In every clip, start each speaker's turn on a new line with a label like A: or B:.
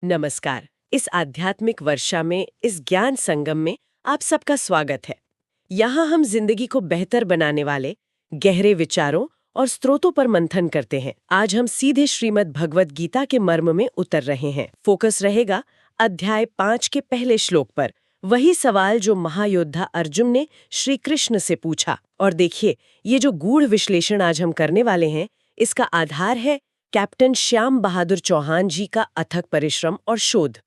A: नमस्कार। इस आध्यात्मिक वर्षा में, इस ज्ञान संगम में आप सबका स्वागत है। यहाँ हम जिंदगी को बेहतर बनाने वाले गहरे विचारों और स्रोतों पर मंथन करते हैं। आज हम सीधे श्रीमद् भगवद गीता के मर्म में उतर रहे हैं। फोकस रहेगा अध्याय 5 के पहले श्लोक पर, वही सवाल जो महायोद्धा अर्जुन ने श्री कृष्ण से पूछा। और देखिए, ये जो गूढ़ विश्लेषण आज हम करने वाले हैं, इसका आधार है कैप्टन श्याम बहादुर चौहान जी का अथक परिश्रम और शोध।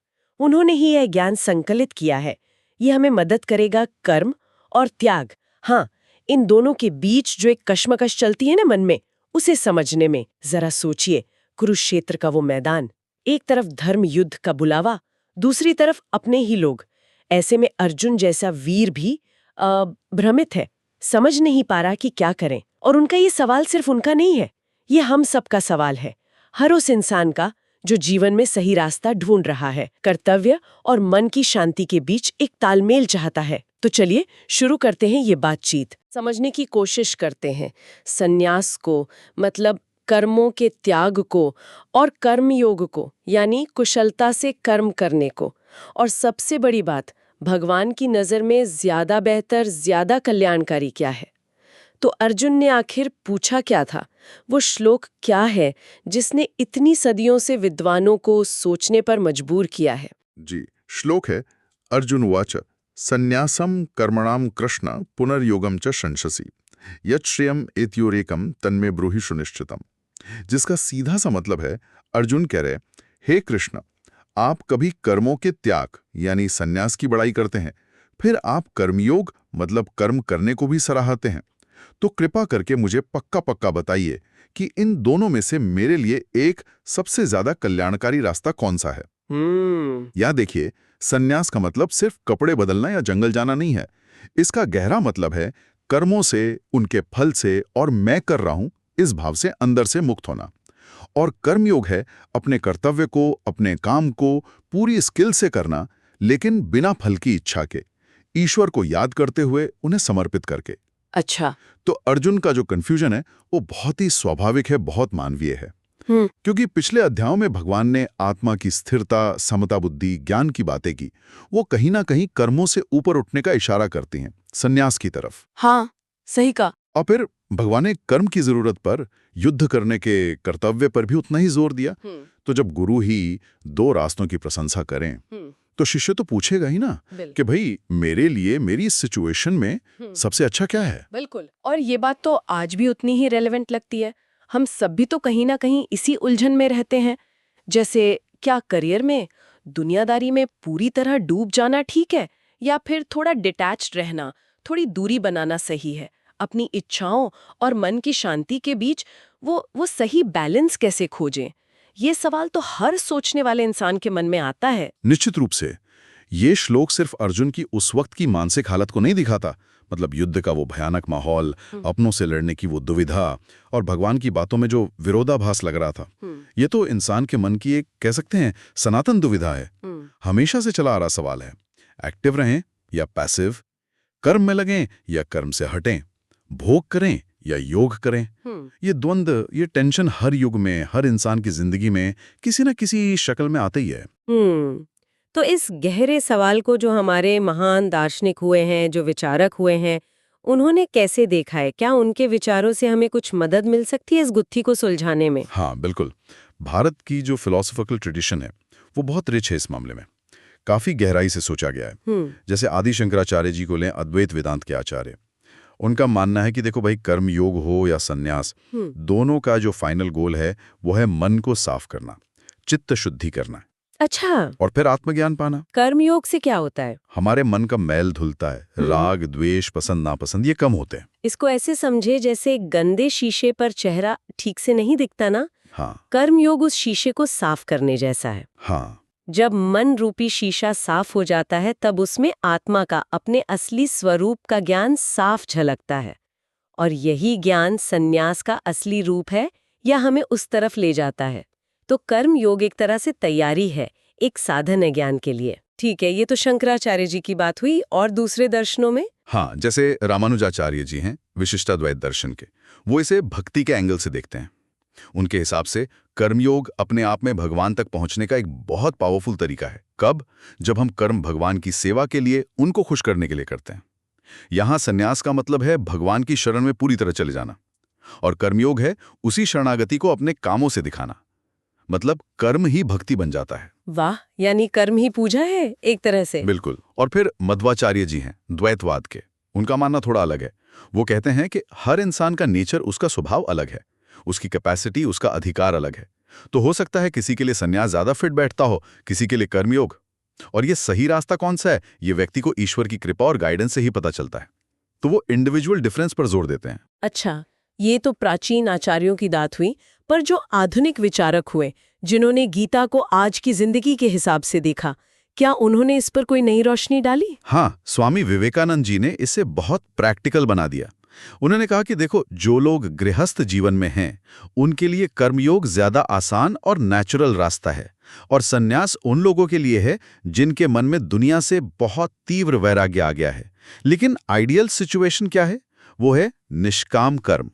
A: उन्होंने ही यह ज्ञान संकलित किया है। ये हमें मदद करेगा कर्म और त्याग, हाँ, इन दोनों के बीच जो एक कश्मकश चलती है ना मन में, उसे समझने में। जरा सोचिए, कुरुक्षेत्र का वो मैदान, एक तरफ धर्म युद्ध का बुलावा, दूसरी तरफ अपने ही लोग। ऐसे में अर्जुन जैसा वीर भी भ्रमित है, समझ नहीं पा रहा कि क्या करें। और उनका ये सवाल सिर्फ उनका नहीं है, ये हम सबका सवाल है, हर उस इंसान का जो जीवन में सही रास्ता ढूंढ रहा है, कर्तव्य और मन की शांति के बीच एक तालमेल चाहता है। तो चलिए शुरू करते हैं ये बातचीत। समझने की कोशिश करते हैं संन्यास को, मतलब कर्मों के त्याग को, और कर्मयोग को, यानी कुशलता से कर्म करने को। और सबसे बड़ी बात, भगवान की नज़र में ज्यादा बेहतर, ज्यादा कल्याणकारी क्या है। तो अर्जुन ने आखिर पूछा क्या था? वो श्लोक क्या है जिसने इतनी सदियों से विद्वानों को सोचने पर मजबूर किया है?
B: जी, श्लोक है अर्जुन उवाच संन्यासम कर्मणाम कृष्ण पुनर्योगम च शंससि यत् श्रेयम एत्योरेकम तन्मे ब्रूहि सुनिश्चितम। जिसका सीधा सा मतलब है, अर्जुन कह रहे, हे कृष्ण, आप कभी कर्मों के त्याग यानी संन्यास की बड़ाई करते हैं, फिर आप कर्मयोग मतलब कर्म करने को भी सराहते हैं। तो कृपा करके मुझे पक्का पक्का बताइए कि इन दोनों में से मेरे लिए एक सबसे ज्यादा कल्याणकारी रास्ता कौन सा है। यहाँ देखिए, संन्यास का मतलब सिर्फ कपड़े बदलना या जंगल जाना नहीं है। इसका गहरा मतलब है कर्मों से, उनके फल से और मैं कर रहा हूं इस भाव से अंदर से मुक्त होना। और कर्मयोग है अपने कर्तव्य को, अपने काम को पूरी स्किल से करना, लेकिन बिना फल की इच्छा के, ईश्वर को याद करते हुए, उन्हें समर्पित करके।
A: अच्छा।
B: तो अर्जुन का जो कंफ्यूजन है वो बहुत ही स्वाभाविक है, बहुत मानवीय है। क्योंकि पिछले अध्यायों में भगवान ने आत्मा की स्थिरता, समता बुद्धि, ज्ञान की बातें की, वो कहीं ना कहीं कर्मों से ऊपर उठने का इशारा करती हैं, संन्यास की तरफ।
A: हाँ, सही कहा।
B: और फिर भगवान ने कर्म की जरूरत पर, युद्ध करने के कर्तव्य पर भी उतना ही जोर दिया। तो जब गुरु ही दो रास्तों की प्रशंसा करें तो शिष्य तो पूछेगा ही ना कि भाई मेरे लिए मेरी इस सिचुएशन में सबसे अच्छा क्या है।
A: बिल्कुल। और ये बात तो आज भी उतनी ही रेलेवेंट लगती है। हम सब भी तो कहीं ना कहीं इसी उलझन में रहते हैं। जैसे, क्या करियर में, दुनियादारी में पूरी तरह डूब जाना ठीक है, या फिर थोड़ा डिटैच्ड रहना, थोड़ी दूरी बनाना सही है? अपनी इच्छाओं और मन की शांति के बीच वो सही बैलेंस कैसे खोजें? ये सवाल तो हर सोचने वाले इंसान के मन में आता है।
B: निश्चित रूप से ये श्लोक सिर्फ अर्जुन की उस वक्त की मानसिक हालत को नहीं दिखाता, मतलब युद्ध का वो भयानक माहौल, अपनों से लड़ने की वो दुविधा और भगवान की बातों में जो विरोधाभास लग रहा था। ये तो इंसान के मन की एक, कह सकते हैं, सनातन दुविधा है। हमेशा से चला आ रहा सवाल है, एक्टिव रहें या पैसिव, कर्म में लगें या कर्म से हटें, भोग करें या योग करें। ये द्वंद्व, ये टेंशन हर युग में, हर इंसान की जिंदगी में किसी न किसी शक्ल में आते ही है।
A: तो इस गहरे सवाल को जो हमारे महान दार्शनिक हुए हैं, जो विचारक हुए हैं, उन्होंने कैसे देखा है? क्या उनके विचारों से हमें कुछ मदद मिल सकती है इस गुत्थी को सुलझाने में?
B: हाँ, बिल्कुल। भारत की जो फिलोसॉफिकल ट्रेडिशन है वो बहुत रिच है इस मामले में, काफी गहराई से सोचा गया है। जैसे आदि शंकराचार्य जी को लें, अद्वैत वेदांत के आचार्य, उनका मानना है कि देखो भाई, कर्म योग हो या संन्यास, दोनों का जो फाइनल गोल है वो है मन को साफ करना, चित्त शुद्धि करना।
A: अच्छा।
B: और फिर आत्मज्ञान पाना।
A: कर्मयोग से क्या होता है?
B: हमारे मन का मैल धुलता है, राग, द्वेष, पसंद नापसंद ये कम होते हैं।
A: इसको ऐसे समझे जैसे गंदे शीशे पर चेहरा ठीक से नहीं दिखता ना?
B: हाँ।
A: कर्मयोग उस शीशे को साफ करने जैसा है।
B: हाँ।
A: जब मन रूपी शीशा साफ हो जाता है, तब उसमें आत्मा का, अपने असली स्वरूप का ज्ञान साफ झलकता है। और यही ज्ञान संन्यास का असली रूप है, या हमें उस तरफ ले जाता है। तो कर्म योग एक तरह से तैयारी है, एक साधन है ज्ञान के लिए। ठीक है, ये तो शंकराचार्य जी की बात हुई। और दूसरे दर्शनों में?
B: हाँ, जैसे रामानुजाचार्य जी हैं, विशिष्टाद्वैत दर्शन के, वो इसे भक्ति के एंगल से देखते हैं। उनके हिसाब से
C: कर्मयोग अपने आप में भगवान तक पहुंचने का एक बहुत पावरफुल तरीका है। कब? जब हम कर्म भगवान की सेवा के लिए, उनको खुश करने के लिए करते हैं। यहां संन्यास का मतलब है भगवान की शरण में पूरी तरह चले जाना, और कर्मयोग है उसी शरणागति को अपने कामों से दिखाना। मतलब कर्म ही भक्ति बन जाता है।
A: वाह, यानी कर्म ही पूजा है एक तरह से।
C: बिल्कुल। और फिर मध्वाचार्य जी हैं द्वैतवाद के। उनका मानना थोड़ा अलग है। वो कहते हैं कि हर इंसान का नेचर, उसका स्वभाव अलग है, उसकी कैपेसिटी, उसका अधिकार अलग है। तो हो सकता है किसी के लिए संन्यास ज्यादा फिट बैठता हो, किसी के लिए कर्मयोग। और ये सही रास्ता कौन सा है, ये व्यक्ति को ईश्वर की कृपा और गाइडेंस से ही पता चलता है। तो वो इंडिविजुअल डिफरेंस पर जोर देते हैं।
A: अच्छा, ये तो प्राचीन आचार्यों की बात हुई, पर जो आधुनिक विचारक हुए, जिन्होंने गीता को आज की जिंदगी के हिसाब से देखा, क्या उन्होंने इस पर कोई नई रोशनी डाली?
C: हाँ, स्वामी विवेकानंद जी ने इसे बहुत प्रैक्टिकल बना दिया। उन्होंने कहा कि देखो, जो लोग गृहस्थ जीवन में हैं, उनके लिए कर्मयोग ज्यादा आसान और नेचुरल रास्ता है, और संन्यास उन लोगों के लिए है जिनके मन में दुनिया से बहुत तीव्र वैराग्य आ गया है। लेकिन आइडियल सिचुएशन क्या है? वो है निष्काम कर्म।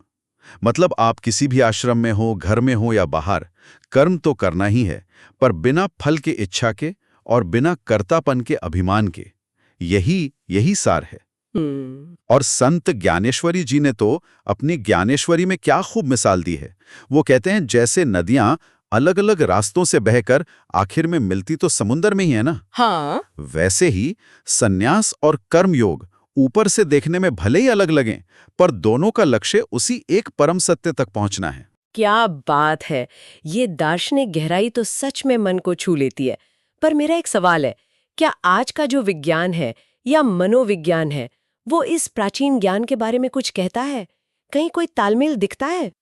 C: मतलब आप किसी भी आश्रम में हो, घर में हो या बाहर, कर्म तो करना ही है, पर बिना फल के इच्छा के और बिना कर्तापन के अभिमान के। यही सार है। और संत ज्ञानेश्वरी जी ने तो अपनी ज्ञानेश्वरी में क्या खूब मिसाल दी है। वो कहते हैं जैसे नदियां अलग अलग रास्तों से बहकर आखिर में मिलती तो समुद्र में ही है ना।
A: हाँ,
C: वैसे ही संन्यास और कर्मयोग ऊपर से देखने में भले ही अलग लगें, पर दोनों का लक्ष्य उसी एक परम सत्य तक पहुंचना है।
A: क्या बात है! ये दार्शनिक गहराई तो सच में मन को छू लेती है। पर मेरा एक सवाल है, क्या आज का जो विज्ञान है या मनोविज्ञान है, वो इस प्राचीन ज्ञान के बारे में कुछ कहता है? कहीं कोई तालमेल दिखता है?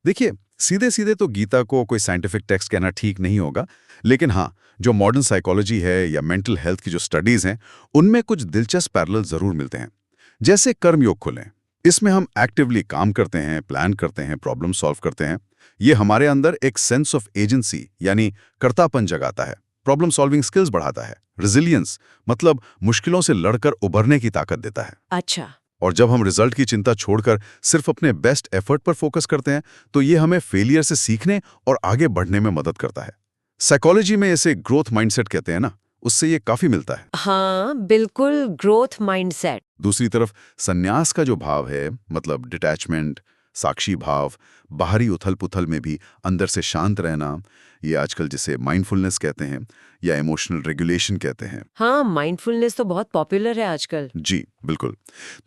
C: देखिए, सीधे सीधे तो गीता को कोई साइंटिफिक टेक्स्ट कहना ठीक नहीं होगा, लेकिन हाँ, जो मॉडर्न साइकोलॉजी है या मेंटल हेल्थ की जो स्टडीज हैं, उनमें कुछ दिलचस्प पैरेलल जरूर मिलते हैं। जैसे कर्मयोग को लें, इसमें हम एक्टिवली काम करते हैं, प्लान करते हैं, प्रॉब्लम सॉल्व करते हैं। ये हमारे अंदर एक सेंस ऑफ एजेंसी यानी कर्तापन जगाता है, प्रॉब्लम सॉल्विंग स्किल्स बढ़ाता है, रेजिलियंस मतलब मुश्किलों से लड़कर उभरने की ताकत देता है।
A: अच्छा।
C: और जब हम रिजल्ट की चिंता छोड़कर सिर्फ अपने बेस्ट एफर्ट पर फोकस करते हैं, तो ये हमें फेलियर से सीखने और आगे बढ़ने में मदद करता है। साइकोलॉजी में इसे ग्रोथ माइंडसेट कहते हैं ना, उससे ये काफी मिलता है।
A: हाँ, बिल्कुल, ग्रोथ माइंडसेट।
C: दूसरी तरफ संन्यास का जो भाव है, मतलब डिटैचमेंट, साक्षी भाव, बाहरी उथल-पुथल में भी अंदर से शांत रहना, ये आजकल जिसे माइंडफुलनेस कहते हैं या इमोशनल रेगुलेशन कहते हैं।
A: हाँ, माइंडफुलनेस तो बहुत पॉपुलर है आजकल।
C: जी, बिल्कुल।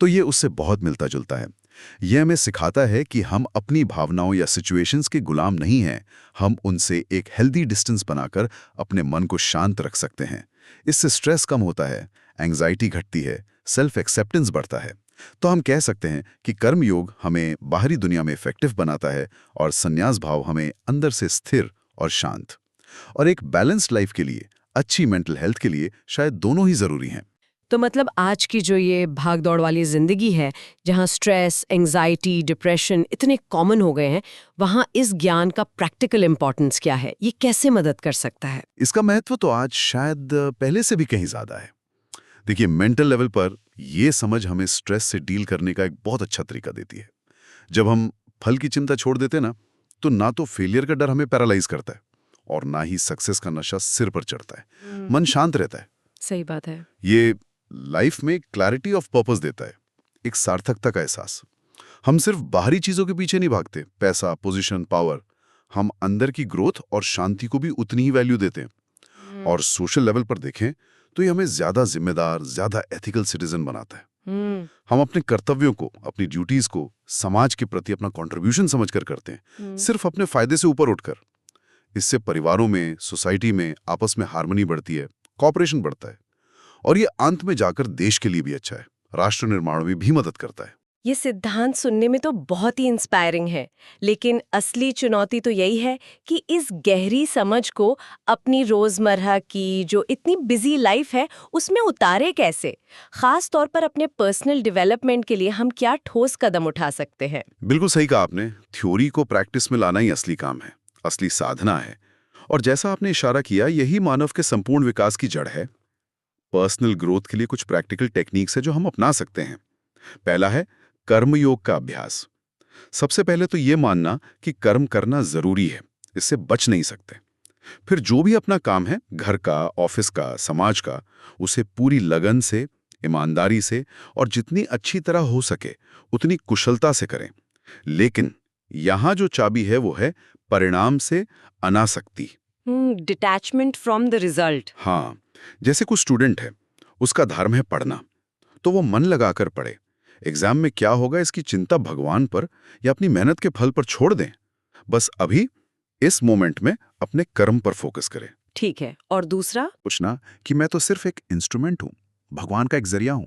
C: तो ये उससे बहुत मिलता-जुलता है। ये हमें सिखाता है कि हम अपनी भावनाओं या सिचुएशंस के गुलाम नहीं हैं, हम उनसे एक हेल्दी डिस्टेंस बनाकर अपने मन को शांत रख सकते हैं। इससे स्ट्रेस कम होता है, एंग्जाइटी घटती है, सेल्फ एक्सेप्टेंस बढ़ता है। तो हम कह सकते हैं कि कर्मयोग हमें बाहरी दुनिया में इफेक्टिव बनाता है और संन्यास भाव हमें अंदर से स्थिर और शांत। और एक बैलेंस्ड लाइफ के लिए, अच्छी मेंटल हेल्थ के लिए शायद दोनों ही जरूरी हैं।
A: तो मतलब आज की जो ये भाग-दौड़ वाली जिंदगी है, जहाँ स्ट्रेस, एंग्जाइटी, डिप्रेशन इतने कॉमन हो गए हैं, वहाँ इस ज्ञान का प्रैक्टिकल इंपॉर्टेंस क्या है? ये कैसे मदद कर सकता है?
C: इसका महत्व तो आज शायद पहले से भी कहीं ज्यादा है। देखिए, मेंटल लेवल पर ये समझ हमें स्ट्रेस से डील करने का एक बहुत अच्छा तरीका देती है। जब हम फल की चिंता छोड़ देते ना, तो ना तो फेलियर का डर हमें पैरालाइज करता है और ना ही सक्सेस का नशा सिर पर चढ़ता है। मन शांत रहता है।
A: सही बात है।
C: ये लाइफ में क्लैरिटी ऑफ पर्पस देता है, एक सार्थकता का एहसास। हम सिर्फ बाहरी चीजों के पीछे नहीं भागते, पैसा, पोजीशन, पावर। हम अंदर की ग्रोथ और शांति को भी उतनी ही वैल्यू देते हैं। और सोशल लेवल पर देखें तो ये हमें ज्यादा जिम्मेदार, ज्यादा एथिकल सिटीजन बनाता है। हम अपने कर्तव्यों को, अपनी ड्यूटीज को समाज के प्रति अपना कंट्रीब्यूशन समझकर करते हैं, सिर्फ अपने फायदे से ऊपर उठकर। इससे परिवारों में, सोसाइटी में आपस में हार्मनी बढ़ती है, कोऑपरेशन बढ़ता है, और ये अंत में जाकर देश के लिए भी अच्छा है, राष्ट्र निर्माण में भी मदद करता है।
A: ये सिद्धांत सुनने में तो बहुत ही इंस्पायरिंग है, लेकिन असली चुनौती तो यही है कि इस गहरी समझ को अपनी रोजमर्रा की जो इतनी बिजी लाइफ है उसमें उतारे कैसे? खास तौर पर अपने पर्सनल डेवलपमेंट के लिए हम क्या ठोस कदम उठा सकते हैं?
C: बिल्कुल सही कहा आपने। थ्योरी को प्रैक्टिस में लाना ही असली काम है, असली साधना है। और जैसा आपने इशारा किया, यही मानव के संपूर्ण विकास की जड़ है। पर्सनल ग्रोथ के लिए कुछ प्रैक्टिकल टेक्निक्स है जो हम अपना सकते हैं। पहला है कर्मयोग का अभ्यास। सबसे पहले तो ये मानना कि कर्म करना जरूरी है, इससे बच नहीं सकते। फिर जो भी अपना काम है, घर का, ऑफिस का, समाज का, उसे पूरी लगन से, ईमानदारी से और जितनी अच्छी तरह हो सके उतनी कुशलता से करें। लेकिन यहाँ जो चाबी है वो है परिणाम से अनासक्ति।
A: Detachment from the result.
C: हाँ, जैसे कोई स्टूडेंट है, उसका धर्म है पढ़ना, तो वो मन लगाकर पढ़े। एग्जाम में क्या होगा इसकी चिंता भगवान पर या अपनी मेहनत के फल पर छोड़ दें। बस अभी इस मोमेंट में अपने कर्म पर फोकस करें।
A: ठीक है। और दूसरा?
C: पूछना कि मैं तो सिर्फ एक इंस्ट्रूमेंट हूं, भगवान का एक जरिया हूं।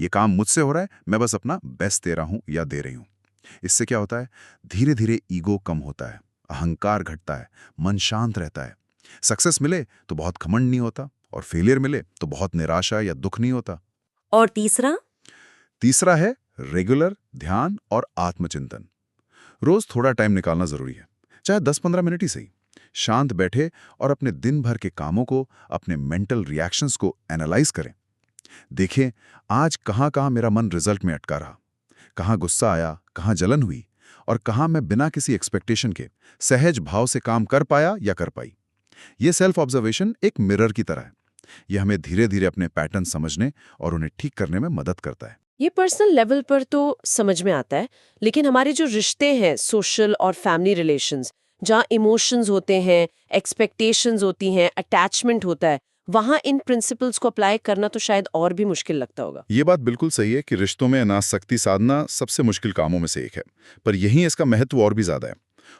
C: ये काम मुझसे हो रहा है, मैं बस अपना बेस्ट दे रहा हूं या दे रही हूं। इससे क्या होता है, धीरे धीरे ईगो कम होता है, अहंकार घटता है, मन शांत रहता है। सक्सेस मिले तो बहुत घमंड नहीं होता और फेलियर मिले तो बहुत निराशा या दुख नहीं होता।
A: और तीसरा?
C: तीसरा है रेगुलर ध्यान और आत्मचिंतन। रोज थोड़ा टाइम निकालना जरूरी है, चाहे 10-15 मिनट ही सही। शांत बैठे और अपने दिन भर के कामों को, अपने मेंटल रिएक्शंस को एनालाइज करें। देखें आज कहाँ कहाँ मेरा मन रिजल्ट में अटका रहा, कहाँ गुस्सा आया, कहाँ जलन हुई और कहाँ मैं बिना किसी एक्सपेक्टेशन के सहज भाव से काम कर पाया या कर पाई। ये सेल्फ ऑब्जर्वेशन एक मिरर की तरह है। यह हमें धीरे धीरे अपने पैटर्न समझने और उन्हें ठीक करने में मदद करता है।
A: ये पर्सनल लेवल पर तो समझ में आता है, लेकिन हमारे जो रिश्ते हैं, सोशल और फैमिली रिलेशंस, जहाँ इमोशंस होते हैं, एक्सपेक्टेशंस होती हैं, अटैचमेंट होता है, वहाँ इन प्रिंसिपल्स को अप्लाई करना तो शायद और भी मुश्किल लगता होगा।
C: ये बात बिल्कुल सही है कि रिश्तों में अनासक्ति साधना सबसे मुश्किल कामों में से एक है, पर यहीं इसका महत्व और भी ज्यादा है।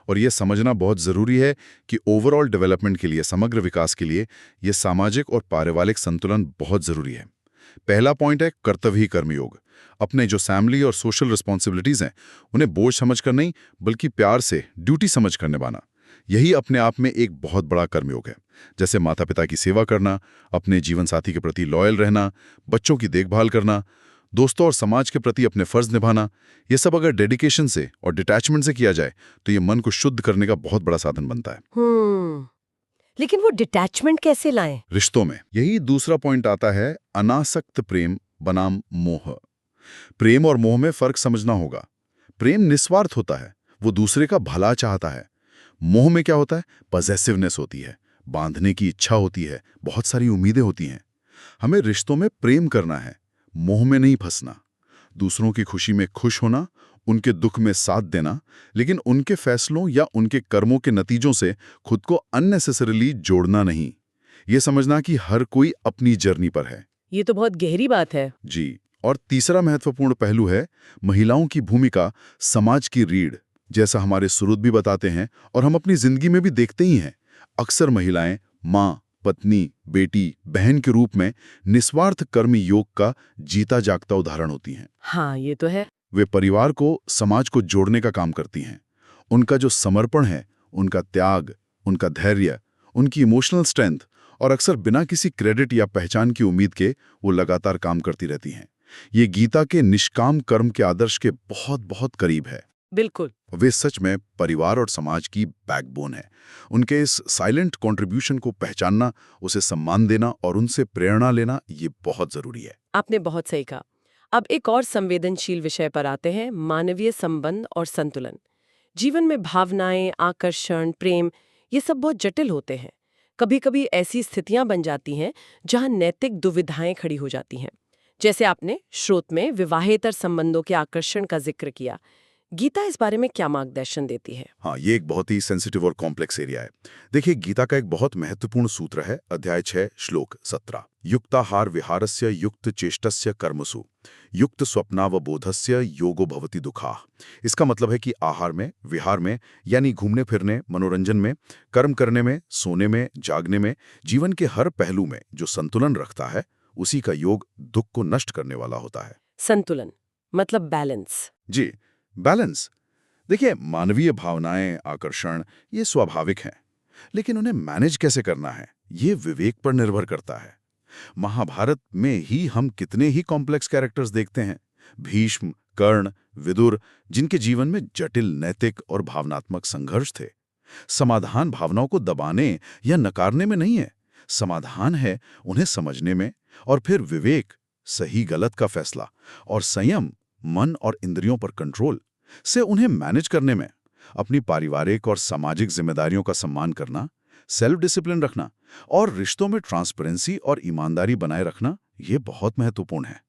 C: और यह समझना बहुत जरूरी है कि ओवरऑल डेवलपमेंट के लिए, समग्र विकास के लिए, यह सामाजिक और पारिवारिक संतुलन बहुत जरूरी है। पहला पॉइंट है कर्तव्य ही कर्मयोग। अपने जो फैमिली और सोशल रिस्पॉन्सिबिलिटीज हैं, उन्हें बोझ समझकर नहीं बल्कि प्यार से ड्यूटी समझकर निभाना, यही अपने आप में एक बहुत बड़ा कर्मयोग है। जैसे माता पिता की सेवा करना, अपने जीवन साथी के प्रति लॉयल रहना, बच्चों की देखभाल करना, दोस्तों और समाज के प्रति अपने फर्ज निभाना, ये सब अगर डेडिकेशन से और डिटैचमेंट से किया जाए तो ये मन को शुद्ध करने का बहुत बड़ा साधन बनता है।
A: लेकिन वो डिटैचमेंट कैसे लाएं?
C: रिश्तों में यही दूसरा पॉइंट आता है, अनासक्त प्रेम बनाम मोह। प्रेम और मोह में फर्क समझना होगा। प्रेम निस्वार्थ होता है, वो दूसरे का भला चाहता है। मोह में क्या होता है, पजेसिवनेस होती है, बांधने की इच्छा होती है, बहुत सारी उम्मीदें होती हैं। हमें रिश्तों में प्रेम करना है, मोह में नहीं फंसना। दूसरों की खुशी में खुश होना, उनके दुख में साथ देना, लेकिन उनके फैसलों या उनके कर्मों के नतीजों से खुद को अननेसेसरीली जोड़ना नहीं। ये समझना कि हर कोई अपनी जर्नी पर है।
A: ये तो बहुत गहरी बात है।
C: जी। और तीसरा महत्वपूर्ण पहलू है महिलाओं की भूमिका समाज की रीढ़। जैसा हमारे सुरुद भी बताते हैं और हम अपनी जिंदगी में भी देखते ही हैं, अक्सर महिलाएं माँ, पत्नी, बेटी, बहन के रूप में निस्वार्थ कर्म योग का जीता जागता उदाहरण होती हैं।
A: हाँ, ये तो है।
C: वे परिवार को, समाज को जोड़ने का काम करती हैं। उनका जो समर्पण है, उनका त्याग, उनका धैर्य, उनकी इमोशनल स्ट्रेंथ, और अक्सर बिना किसी क्रेडिट या पहचान की उम्मीद के वो लगातार काम करती रहती हैं। ये गीता के निष्काम कर्म के आदर्श के बहुत बहुत करीब है।
A: बिल्कुल।
C: वे सच में परिवार और समाज की बैकबोन है। उनके इस साइलेंट कंट्रीब्यूशन को पहचानना, उसे सम्मान देना और उनसे प्रेरणा लेना, ये बहुत जरूरी है।
A: आपने बहुत सही कहा। अब एक और संवेदनशील विषय पर आते हैं, मानवीय संबंध और संतुलन। जीवन में भावनाएं, आकर्षण, प्रेम, ये सब बहुत जटिल होते हैं। कभी कभी ऐसी स्थितियां बन जाती हैं जहां नैतिक दुविधाएं खड़ी हो जाती हैं। जैसे आपने श्रोत में विवाहेतर संबंधों के आकर्षण का जिक्र किया। गीता इस बारे में क्या मार्गदर्शन देती है?
C: हाँ, ये एक बहुत ही सेंसिटिव और कॉम्प्लेक्स एरिया है। देखिए, गीता का एक बहुत महत्वपूर्ण सूत्र है, अध्याय 6 श्लोक 17। युक्ताहार विहारस्य युक्त चेष्टस्य कर्मसु युक्त स्वप्नावबोधस्य योगो भवति दुखा। इसका मतलब है कि आहार में, विहार में, यानी घूमने फिरने, मनोरंजन में, कर्म करने में, सोने में, जागने में, जीवन के हर पहलू में जो संतुलन रखता है, उसी का योग दुख को नष्ट करने वाला होता है।
A: संतुलन मतलब बैलेंस।
C: जी, बैलेंस। देखिए, मानवीय भावनाएं, आकर्षण, ये स्वाभाविक हैं, लेकिन उन्हें मैनेज कैसे करना है, ये विवेक पर निर्भर करता है। महाभारत में ही हम कितने ही कॉम्प्लेक्स कैरेक्टर्स देखते हैं, भीष्म, कर्ण, विदुर, जिनके जीवन में जटिल नैतिक और भावनात्मक संघर्ष थे। समाधान भावनाओं को दबाने या नकारने में नहीं है, समाधान है उन्हें समझने में, और फिर विवेक, सही गलत का फैसला, और संयम, मन और इंद्रियों पर कंट्रोल से उन्हें मैनेज करने में। अपनी पारिवारिक और सामाजिक जिम्मेदारियों का सम्मान करना, सेल्फ डिसिप्लिन रखना और रिश्तों में ट्रांसपेरेंसी और ईमानदारी बनाए रखना, ये बहुत महत्वपूर्ण है।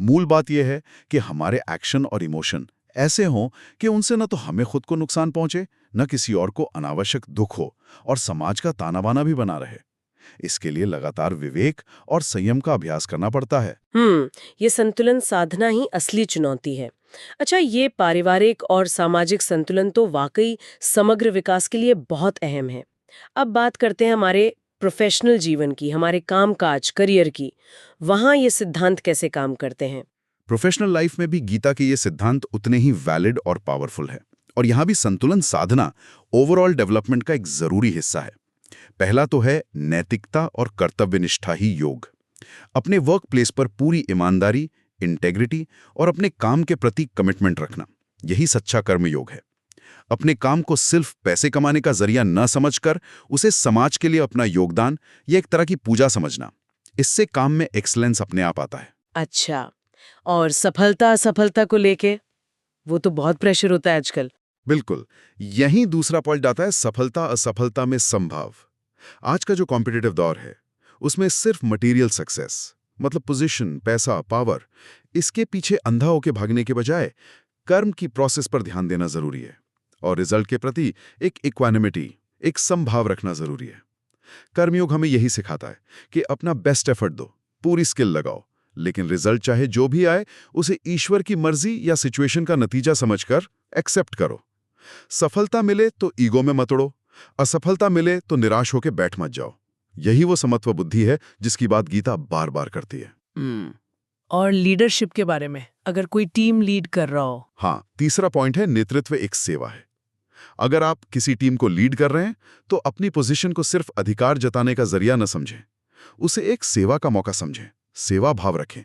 C: मूल बात यह है कि हमारे एक्शन और इमोशन ऐसे हों कि उनसे न तो हमें खुद को नुकसान पहुंचे, न किसी और को अनावश्यक दुख हो और समाज का ताना-बाना भी बना रहे। इसके लिए लगातार विवेक और संयम का अभ्यास करना पड़ता है।
A: ये संतुलन साधना ही असली चुनौती है। अच्छा, ये पारिवारिक और सामाजिक संतुलन तो वाकई समग्र विकास के लिए बहुत अहम है। अब बात करते हैं हमारे प्रोफेशनल जीवन की, हमारे कामकाज, करियर की। वहाँ ये सिद्धांत कैसे काम करते हैं?
C: प्रोफेशनल लाइफ में भी गीता के ये सिद्धांत उतने ही वैलिड और पावरफुल है, और यहाँ भी संतुलन साधना ओवरऑल डेवलपमेंट का एक जरूरी हिस्सा है। पहला तो है नैतिकता और कर्तव्यनिष्ठा ही योग। अपने वर्क प्लेस पर पूरी ईमानदारी, इंटेग्रिटी और अपने काम के प्रति कमिटमेंट रखना, यही सच्चा कर्मयोग है। अपने काम को सिर्फ पैसे कमाने का जरिया न समझकर उसे समाज के लिए अपना योगदान या एक तरह की पूजा समझना, इससे काम में एक्सीलेंस अपने आप आता है।
A: अच्छा, और सफलता असफलता को लेके वो तो बहुत प्रेशर होता है आजकल।
C: बिल्कुल, यही दूसरा पॉइंट आता है सफलता असफलता में संभाव। आज का जो कॉम्पिटिटिव दौर है उसमें सिर्फ मटेरियल सक्सेस, मतलब पोजीशन, पैसा, पावर, इसके पीछे अंधा होकर भागने के बजाय कर्म की प्रोसेस पर ध्यान देना जरूरी है और रिजल्ट के प्रति एक इक्वानिमिटी, एक समभाव रखना जरूरी है। कर्मयोग हमें यही सिखाता है कि अपना बेस्ट एफर्ट दो, पूरी स्किल लगाओ, लेकिन रिजल्ट चाहे जो भी आए उसे ईश्वर की मर्जी या सिचुएशन का नतीजा समझकर एक्सेप्ट करो। सफलता मिले तो ईगो में मत उड़ो, असफलता मिले तो निराश होकर बैठ मत जाओ। यही वो समत्व बुद्धि है जिसकी बात गीता बार बार करती है।
D: और लीडरशिप के बारे में, अगर कोई टीम लीड कर रहा हो?
C: हाँ, तीसरा पॉइंट है नेतृत्व एक सेवा है। अगर आप किसी टीम को लीड कर रहे हैं तो अपनी पोजीशन को सिर्फ अधिकार जताने का जरिया न समझें, उसे एक सेवा का मौका समझें, सेवा भाव रखें।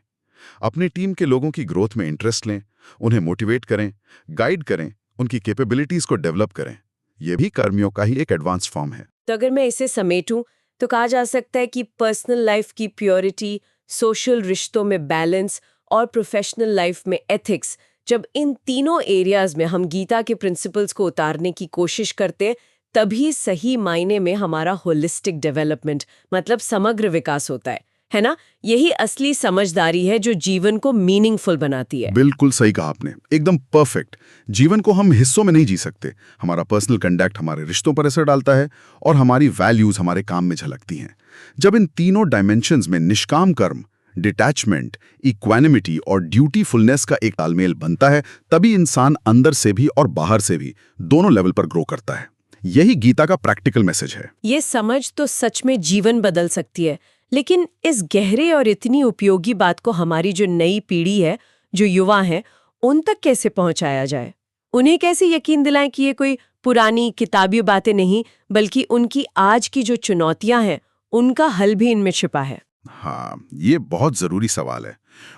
C: अपनी टीम के लोगों की ग्रोथ में इंटरेस्ट लें, उन्हें मोटिवेट करें, गाइड करें, उनकी कैपेबिलिटीज को डेवलप करें। यह भी कर्मियों का ही एक एडवांस फॉर्म है।
A: तो अगर मैं इसे समेटूं तो कहा जा सकता है कि पर्सनल लाइफ की प्योरिटी, सोशल रिश्तों में बैलेंस और प्रोफेशनल लाइफ में एथिक्स, जब इन तीनों एरियाज में हम गीता के प्रिंसिपल्स को उतारने की कोशिश करते हैं, तभी सही मायने में हमारा होलिस्टिक डेवलपमेंट, मतलब समग्र विकास होता है ना? यही असली समझदारी है जो जीवन को मीनिंगफुल बनाती है।
C: बिल्कुल सही कहा आपने, एकदम परफेक्ट। जीवन को हम हिस्सों में नहीं जी सकते। हमारा पर्सनल कंडक्ट हमारे रिश्तों पर असर डालता है और हमारी वैल्यूज हमारे काम में झलकती हैं। जब इन तीनों डायमेंशंस में निष्काम कर्म, डिटैचमेंट, इक्वानिमिटी और ड्यूटीफुलनेस का एक तालमेल बनता है, तभी इंसान अंदर से भी और बाहर से भी दोनों लेवल पर ग्रो करता है। यही गीता का प्रैक्टिकल मैसेज है।
A: ये समझ तो सच में जीवन बदल सकती है, लेकिन इस गहरे और इतनी उपयोगी बात को हमारी जो नई पीढ़ी है, जो युवा हैं, उन तक कैसे पहुंचाया जाए? उन्हें कैसे यकीन दिलाएं कि ये कोई पुरानी किताबी बातें नहीं, बल्कि उनकी आज की जो चुनौतियां हैं, उनका हल भी इनमें छिपा है?
C: हाँ, ये बहुत जरूरी सवाल है।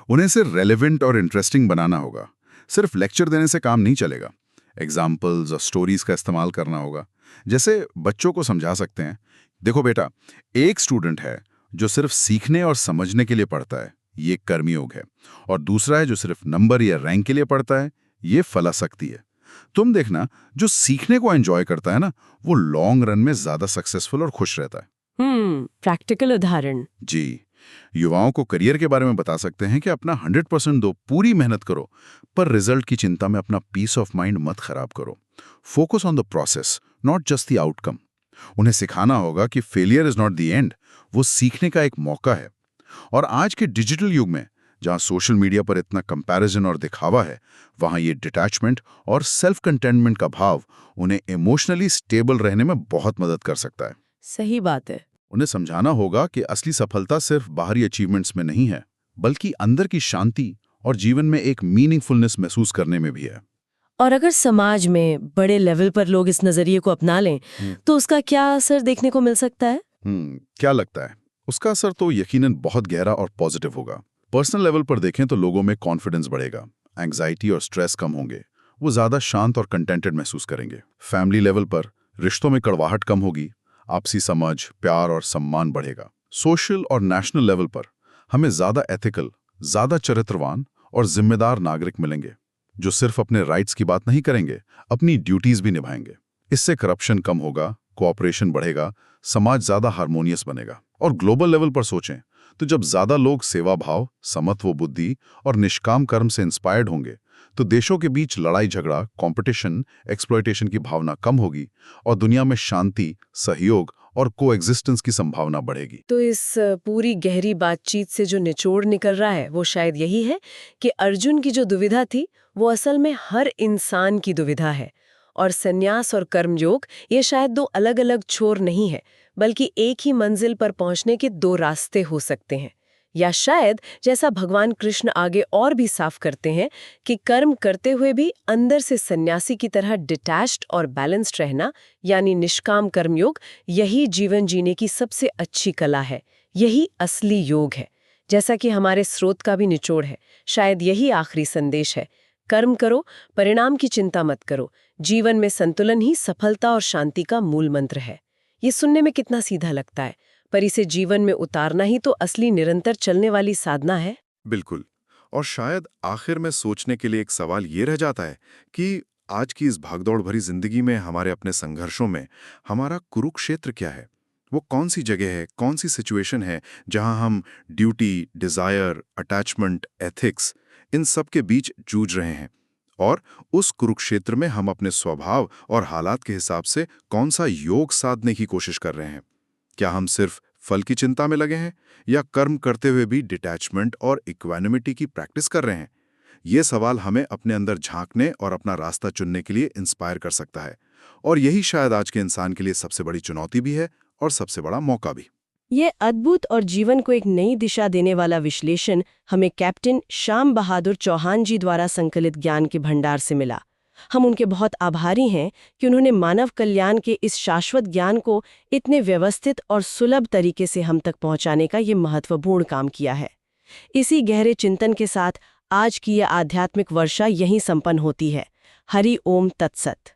C: उन्हें सिर्फ रेलेवेंट और इंटरेस्टिंग बनाना होगा। सिर्फ लेक्चर देने से काम नहीं चलेगा। एग्जाम्पल्स और स्टोरीज का इस्तेमाल करना होगा। जैसे बच्चों को समझा सकते हैं, देखो बेटा, एक स्टूडेंट है जो सिर्फ सीखने और समझने के लिए पढ़ता है, ये कर्मयोग है, और दूसरा है जो सिर्फ नंबर या रैंक के लिए पढ़ता है, ये फलाशक्ति है। तुम देखना, जो सीखने को एंजॉय करता है ना, वो लॉन्ग रन में ज्यादा सक्सेसफुल और खुश रहता है।
A: प्रैक्टिकल उदाहरण।
C: जी, युवाओं को करियर के बारे में बता सकते हैं कि अपना 100% दो, पूरी मेहनत करो, पर रिजल्ट की चिंता में अपना पीस ऑफ माइंड मत खराब करो। Focus on the process, not just the outcome. उन्हें सिखाना होगा कि failure is not the end, वो सीखने का एक मौका है। और आज के डिजिटल युग में, जहां सोशल मीडिया पर इतना कंपैरिजन और दिखावा है, वहां ये डिटैचमेंट और सेल्फ कंटेनमेंट का भाव उन्हें इमोशनली स्टेबल रहने में बहुत मदद कर सकता है।
A: सही बात है।
C: उन्हें समझाना होगा कि असली सफलता सिर्फ बाहरी अचीवमेंट्स में नहीं है, बल्कि अंदर की शांति और जीवन में एक मीनिंगफुलनेस महसूस करने में भी है।
A: और अगर समाज में बड़े लेवल पर लोग इस नजरिए को अपना लें, तो उसका क्या असर देखने को मिल सकता है?
C: क्या लगता है? उसका असर तो यकीनन बहुत गहरा और पॉजिटिव होगा। पर्सनल लेवल पर देखें तो लोगों में कॉन्फिडेंस बढ़ेगा, एंग्जाइटी और स्ट्रेस कम होंगे, वो ज्यादा शांत और कंटेंटेड महसूस करेंगे। फैमिली लेवल पर रिश्तों में कड़वाहट कम होगी, आपसी समझ, प्यार और सम्मान बढ़ेगा। सोशल और नेशनल लेवल पर हमें ज्यादा एथिकल, ज्यादा चरित्रवान और जिम्मेदार नागरिक मिलेंगे। जो सिर्फ अपने राइट्स की बात नहीं करेंगे, अपनी ड्यूटीज भी निभाएंगे। इससे करप्शन कम होगा, कोऑपरेशन बढ़ेगा, समाज ज्यादा हार्मोनियस बनेगा। और ग्लोबल लेवल पर सोचें तो जब ज्यादा लोग सेवा भाव, समत्व बुद्धि और निष्काम कर्म से इंस्पायर्ड होंगे तो देशों के बीच लड़ाई झगड़ा, कंपटीशन, एक्सप्लॉयटेशन की भावना कम होगी और दुनिया में शांति, सहयोग और कोएग्जिस्टेंस की संभावना बढ़ेगी।
A: तो इस पूरी गहरी बातचीत से जो निचोड़ निकल रहा है वो शायद यही है कि अर्जुन की जो दुविधा थी वो असल में हर इंसान की दुविधा है, और संन्यास और कर्मयोग ये शायद दो अलग अलग छोर नहीं है, बल्कि एक ही मंजिल पर पहुंचने के दो रास्ते हो सकते हैं। या शायद जैसा भगवान कृष्ण आगे और भी साफ करते हैं कि कर्म करते हुए भी अंदर से सन्यासी की तरह डिटैच्ड और बैलेंस्ड रहना, यानी निष्काम कर्मयोग, यही जीवन जीने की सबसे अच्छी कला है, यही असली योग है। जैसा कि हमारे स्रोत का भी निचोड़ है, शायद यही आखिरी संदेश है। कर्म करो, परिणाम की चिंता मत करो, जीवन में संतुलन ही सफलता और शांति का मूल मंत्र है। ये सुनने में कितना सीधा लगता है, पर इसे जीवन में उतारना ही तो असली निरंतर चलने वाली साधना है।
E: बिल्कुल। और शायद आखिर में सोचने के लिए एक सवाल ये रह जाता है कि आज की इस भागदौड़ भरी जिंदगी में, हमारे अपने संघर्षों में, हमारा कुरुक्षेत्र क्या है? वो कौन सी जगह है, कौन सी सिचुएशन है जहां हम ड्यूटी, डिजायर, अटैचमेंट, एथिक्स, इन सब के बीच जूझ रहे हैं? और उस कुरुक्षेत्र में हम अपने स्वभाव और हालात के हिसाब से कौन सा योग साधने की कोशिश कर रहे हैं? क्या हम सिर्फ फल की चिंता में लगे हैं, या कर्म करते हुए भी डिटैचमेंट और इक्वानिमिटी की प्रैक्टिस कर रहे हैं? ये सवाल हमें अपने अंदर झांकने और अपना रास्ता चुनने के लिए इंस्पायर कर सकता है। और यही शायद आज के इंसान के लिए सबसे बड़ी चुनौती भी है और सबसे बड़ा मौका भी।
A: ये अद्भुत और जीवन को एक नई दिशा देने वाला विश्लेषण हमें कैप्टन श्याम बहादुर चौहान जी द्वारा संकलित ज्ञान के भंडार से मिला। हम उनके बहुत आभारी हैं कि उन्होंने मानव कल्याण के इस शाश्वत ज्ञान को इतने व्यवस्थित और सुलभ तरीके से हम तक पहुंचाने का ये महत्वपूर्ण काम किया है। इसी गहरे चिंतन के साथ आज की यह आध्यात्मिक वर्षा यहीं संपन्न होती है। हरि ओम तत्सत।